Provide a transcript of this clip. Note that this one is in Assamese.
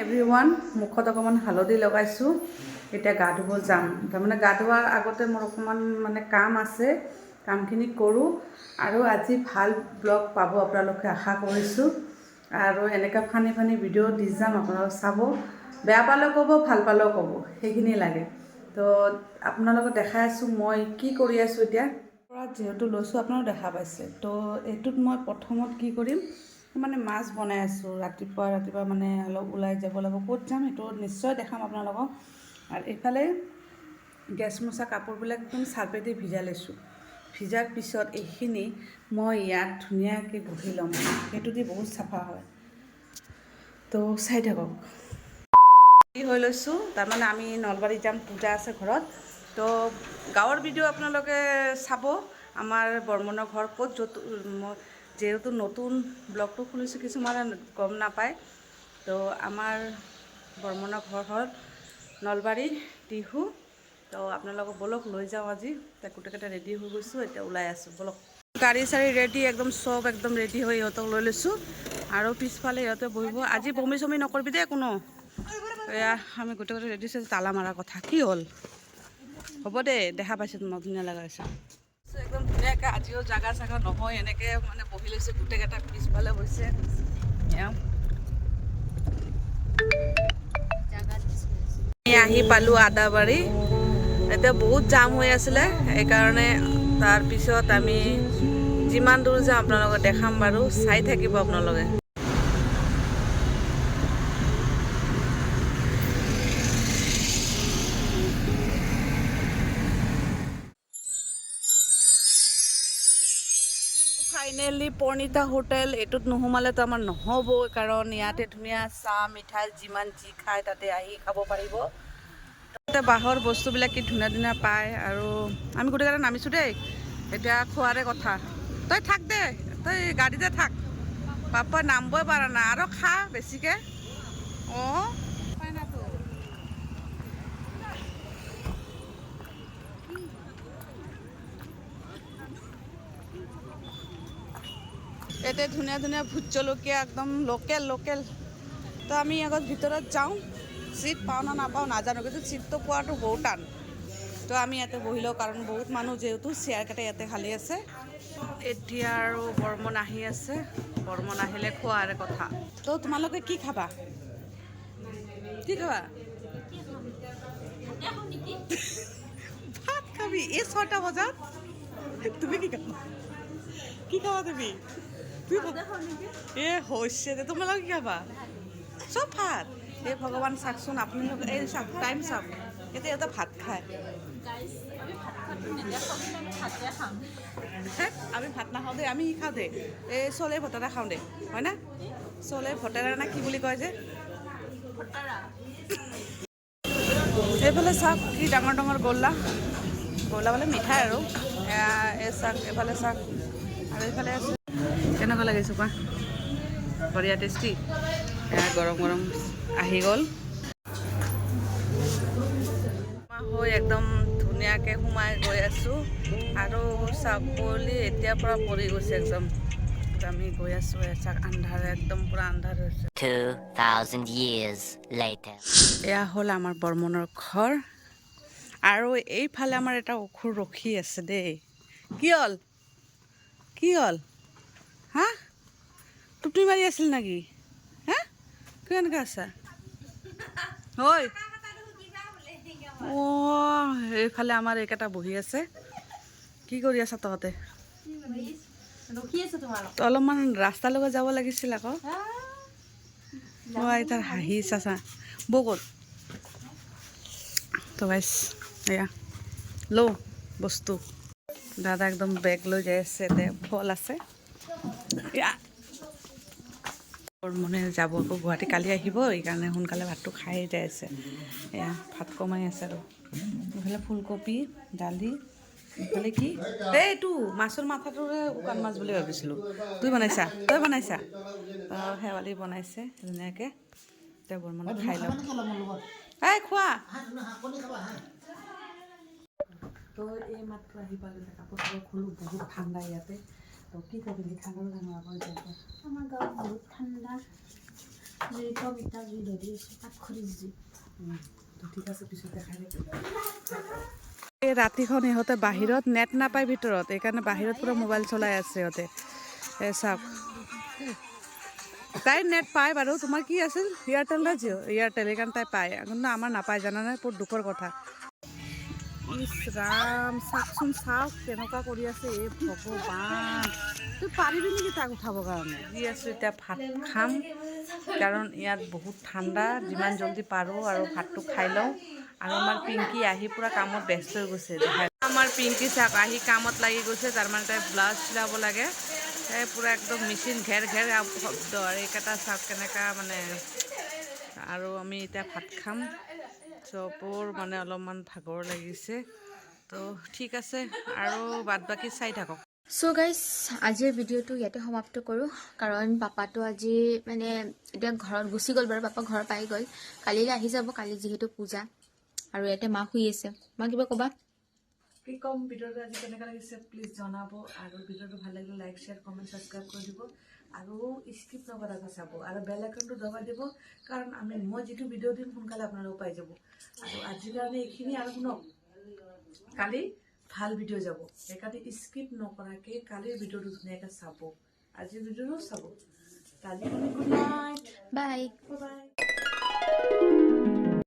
এভৰিৱান, মুখত অকণমান হালধি লগাইছোঁ। এতিয়া গা ধুব যাম। তাৰমানে গা ধোৱাৰ আগতে মোৰ অকণমান কাম আছে, কামখিনি কৰোঁ। আৰু আজি ভাল ব্লগ পাব আপোনালোকে আশা কৰিছোঁ। আৰু এনেকৈ ফানি ফানি ভিডিঅ' দি যাম, আপোনালোকে চাব। বেয়া পালেও ক'ব, ভাল পালেও ক'ব, সেইখিনি লাগে। তো আপোনালোকক দেখাই আছোঁ মই কি কৰি আছোঁ এতিয়া। যিহেতু লৈছোঁ আপোনালোকে দেখা পাইছে। তো এইটোত মই প্ৰথমত কি কৰিম, মাছ বনাই আছোঁ। ৰাতিপুৱা অলপ ওলাই যাব লাগিব। ক'ত যাম সেইটো নিশ্চয় দেখাম আপোনালোকক। আৰু এইফালে গেছ মোচা কাপোৰবিলাক একদম চাৰ্ফেদি ভিজাই লৈছোঁ। ভিজাৰ পিছত এইখিনি মই ইয়াত ধুনীয়াকৈ ঘঁহি ল'ম। সেইটো দি বহুত চাফা হয়। তো চাই থাকক। হৈ লৈছোঁ। তাৰমানে আমি নলবাৰীত যাম, পূজা আছে ঘৰত। তো গাঁৱৰ ভিডিঅ' আপোনালোকে চাব। আমাৰ বৰ্মনৰ ঘৰ ক'ত, য'ত যিহেতু নতুন ব্লগটো খুলিছোঁ, কিছুমানে গম নাপায়। তো আমাৰ বৰ্মনৰ ঘৰ হ'ল নলবাৰী টিহু। তো আপোনালোকক ব'লক লৈ যাওঁ আজি। এতিয়া গোটেইকেইটা ৰেডি হৈ গৈছোঁ, এতিয়া ওলাই আছোঁ ব'লক। গাড়ী চাড়ী ৰেডি, চব একদম ৰেডি হৈ ইহঁতক লৈ লৈছোঁ। আৰু পিছফালে ইহঁতে বহিব। আজি বমি চমি নকৰিবি দেই কোনো। এয়া আমি গোটেইকেইটা ৰেডি হৈছোঁ, তালা মাৰাৰ কথা। কি হ'ল? হ'ব দে, দেখা পাইছোঁ তোমাক ধুনীয়া লগাইছে। একদম ধুনীয়াকৈ আজিও জাগা চাগা নহয়, এনেকৈ বহি লৈছোঁ। গোটেইকেইটা পিছফালে বহিছে। আহি পালোঁ আদাবাৰী। এতিয়া বহুত জাম হৈ আছিলে, সেইকাৰণে তাৰপিছত আমি যিমান দূৰ যাওঁ আপোনালোকক দেখাম বাৰু, চাই থাকিব আপোনালোকে। Finally Parnita hotel. এইটোত নোসোমালেতো আমাৰ নহ'বই, কাৰণ ইয়াতে ধুনীয়া চাহ মিঠাই যিমান যি খায় তাতে আহি খাব পাৰিব। তাতে বাঁহৰ বস্তুবিলাক কি ধুনীয়া ধুনীয়া পায়। আৰু আমি গোটেইকেইটা নামিছোঁ দেই। এতিয়া খোৱাৰে কথা। তই থাক দে, তই গাড়ীতে থাক। পাপাই নামিবই পৰা নাই, আৰু খা বেছিকৈ। অঁ ইয়াতে ধুনীয়া ধুনীয়া ভোট জলকীয়া, একদম লোকেল লোকেল। তো আমি আগত ভিতৰত যাওঁ। চিট পাওঁ না নাপাওঁ নাজানো, কিন্তু চিটটো পোৱাটো বহুত টান। তো আমি ইয়াতে বহি লওঁ, কাৰণ বহুত মানুহ যিহেতু, চেয়াৰকেইটা ইয়াতে খালী আছে। এতিয়া আৰু বৰ্মন আহি আছে। বৰ্মন আহিলে খোৱাৰে কথা। তো তোমালোকে কি খাবা? কি খাবা? ভাত খাবি এই 6টা বজাত? তুমি কি খাবা? কি খাবা তুমি? এ হৈছে দে, তোমালোকে কি খাবা? চব ভাত। হে ভগৱান, চাওকচোন আপোনালোকে, এই চাওক টাইম চাওক। এতিয়া ইহঁতে ভাত খায়। আমি ভাত নাখাওঁ দেই, আমি খাওঁ দেই। এই চলে ভটাৰা খাওঁ দেই, হয় না? চলে ভটাৰা না কি বুলি কয় যে? এইফালে চাওক কি ডাঙৰ ডাঙৰ গোল্লা। গোল্লা মানে মিঠাই আৰু। এই চাওক, এইফালে চাওক। আৰু এইফালে আছে। কেনেকুৱা লাগিছে কোৱা? বঢ়িয়া টেষ্টি। গৰম গৰম আহি গ'ল। হৈ একদম ধুনীয়াকৈ সোমাই গৈ আছোঁ। আৰু চাওক কুঁৱলী এতিয়াৰ পৰা পৰি গৈছে একদম। আমি গৈ আছোঁ, চাওক আন্ধাৰ, একদম পূৰা আন্ধাৰ হৈছে। 2000 years later. এয়া হ'ল আমাৰ বৰ্মনৰ ঘৰ। আৰু এইফালে আমাৰ এটা অসুৰ ৰখি আছে দেই। কি হ'ল? কি হ'ল? হা? টুপি মাৰি আছিল নেকি? হা? কিয় এনেকৈ আছা? ঐ অঁ, এইফালে আমাৰ এইকেইটা বহি আছে। কি কৰি আছা তহঁতে? অলপমান ৰাস্তালৈকে যাব লাগিছিল আকৌ। মই তাৰ হাঁহি চাচা বৌ ক'ত? তো গাইছ, এয়া লওঁ বস্তু। দাদা একদম বেগ লৈ যাই আছে, ইয়াতে ফল আছে। এয়া মনে যাব আকৌ গুৱাহাটী কালি আহিব, সেইকাৰণে সোনকালে ভাতটো খাই যাই আছে। এয়া ভাত কমাই আছে আৰু। এইফালে ফুলকবি, দালি। এইফালে কি? এইটো মাছৰ মাথাটোৰে শুকান মাছ বুলি ভাবিছিলোঁ। তুই বনাইছা? তই বনাইছা? শেৱালি বনাইছে ধুনীয়াকৈ। এতিয়া বৰ্মনে খাই লওঁ। এই খোৱা। তো এই মাত্ৰ আহি পালোঁ, কাপোৰ চাপোৰ খোলোঁ। বহুত ঠাণ্ডা ইয়াতে। তো কি কৰিবি, ঠাণ্ডা জানো আকৌ এতিয়া। আমাৰ গাঁৱত বহুত ঠাণ্ডা। ঠিক আছে পিছত দেখাই থাকিম। এই ৰাতিখন ইহঁতে বাহিৰত নেট নাপায় ভিতৰত, সেইকাৰণে বাহিৰত পুৰা মোবাইল চলাই আছে সিহঁতে। এই চাওক, তাই নেট পায় বাৰু। তোমাৰ কি আছিল, এয়াৰটেল নে জিঅ'? এয়াৰটেল, সেইকাৰণে তাই পায়, কিন্তু আমাৰ নাপায় জানানে, বহুত দুখৰ কথা। ইছ ৰাম, চাওকচোন চাওক কেনেকুৱা কৰি আছে। এই ভগৱান, তই পাৰিবি নেকি তাক উঠাবৰ কাৰণে? দি আছোঁ এতিয়া ভাত খাম, কাৰণ ইয়াত বহুত ঠাণ্ডা। যিমান জল্দি পাৰোঁ আৰু ভাতটো খাই লওঁ। আৰু আমাৰ পিংকি আহি পূৰা কামত ব্যস্ত হৈ গৈছে। আমাৰ পিংকি চাওক আহি কামত লাগি গৈছে, তাৰমানে তাই ব্লাউজ চিলাব লাগে। এই পূৰা একদম মেচিন ঘেৰ ঘেৰ শব্দ, আৰু এইকেইটা চাওক কেনেকুৱা মানে। আৰু আমি এতিয়া ভাত খাম, চবৰ মানে অলপমান ভাগৰ লাগিছে। তো ঠিক আছে, আৰু বাদ বাকী চাই থাকক। চ' গাইজ, আজিৰ ভিডিঅ'টো ইয়াতে সমাপ্ত কৰোঁ, কাৰণ পাপাটো আজি মানে এতিয়া ঘৰত গুচি গ'ল বাৰু। পাপা ঘৰ পাই গ'ল, কালিলৈ আহি যাব, কালি যিহেতু পূজা। আৰু ইয়াতে মা শুই আছে। মা কিবা ক'বা? কি ক'ম, ভিডিঅ'টো আজি কেনেকুৱা লাগিছে প্লিজ জনাব। আৰু ভিডিঅ'টো ভাল লাগিলে লাইক, শ্বেয়াৰ, কমেণ্ট, ছাবস্ক্ৰাইব কৰি দিব। আৰু স্কিপ নকৰাকৈ চাব, আৰু বেল আইকনটো দবাই দিব, কাৰণ মই যিটো ভিডিঅ' দিম সোনকালে আপোনালোক পাই যাব। আৰু আজিৰ কাৰণে এইখিনি, আৰু শুনক, কালি ভাল ভিডিঅ' যাব, সেইকাৰণে স্কিপ নকৰাকৈ কালিৰ ভিডিঅ'টো ধুনীয়াকৈ চাব, আজিৰ ভিডিঅ'টো চাব। কালি গুড নাইট, বাই। বাই।